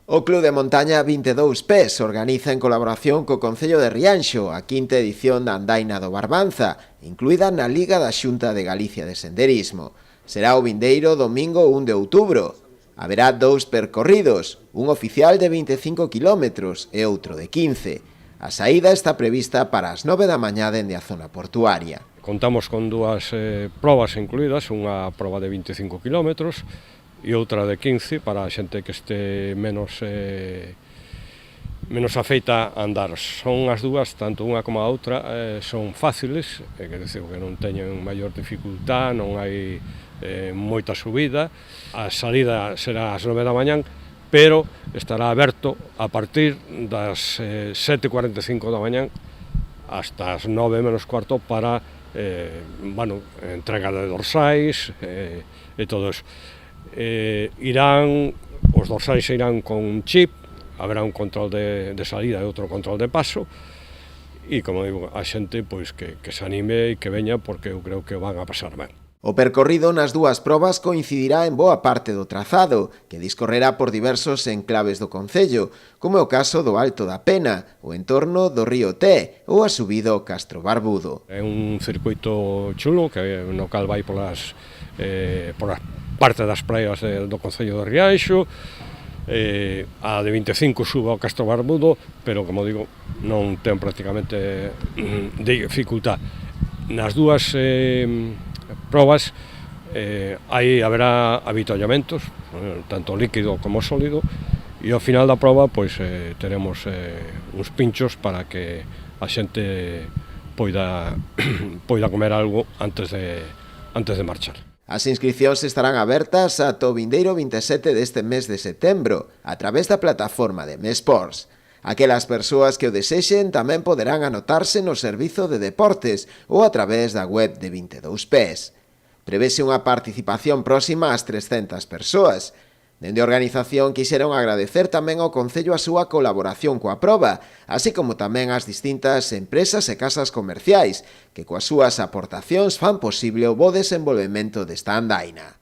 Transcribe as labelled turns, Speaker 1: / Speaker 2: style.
Speaker 1: O Club de Montaña 22 Pés organiza en colaboración co Concello de Rianxo a quinta edición da Andaina do Barbanza, incluída na Liga da Xunta de Galicia de Senderismo. Será o vindeiro domingo 1 de outubro. Haberá dous percorridos, un oficial de 25 km e outro de 15. A saída está prevista para as 9 da mañá dende a zona portuaria.
Speaker 2: Contamos con dúas probas incluídas, unha proba de 25 km e outra de 15 para a xente que este menos afeita a andar. Son as dúas, tanto unha como a outra, son fáciles, quer dizer que non teñen maior dificultad, non hai moita subida. A salida será ás 9 da mañán, pero estará aberto a partir das 7:45 da mañán hasta as 9 menos cuarto para entrega de dorsais e todo eso. Os dorsais irán con un chip, haberá un control de salida e outro control de paso, e, como digo, a xente pois que se anime e que veña, porque eu creo que van a pasar ben.
Speaker 1: O percorrido nas dúas probas coincidirá en boa parte do trazado, que discorrerá por diversos enclaves do concello, como é o caso do Alto da Pena, o entorno do río Té ou a subida ao Castro Barbudo.
Speaker 2: É un circuito chulo, no cal vai por as parte das praias do concello de Rianxo. A de 25 sube ao Castro Barbudo, pero, como digo, non ten prácticamente dificultad. Nas dúas probas haberá avituallamentos, tanto líquido como sólido, e ao final da proba pois teremos uns pinchos para que a xente poida comer algo antes de marchar.
Speaker 1: As inscricións estarán abertas ata o vindeiro 27 deste mes de setembro, a través da plataforma de Mesports. Aquelas persoas que o desexen tamén poderán anotarse no servizo de deportes ou a través da web de 22 Pés. Prevese unha participación próxima ás 300 persoas. Dende a organización quixeron agradecer tamén ao Concello a súa colaboración coa proba, así como tamén ás distintas empresas e casas comerciais que coas súas aportacións fan posible o bo desenvolvemento desta andaina.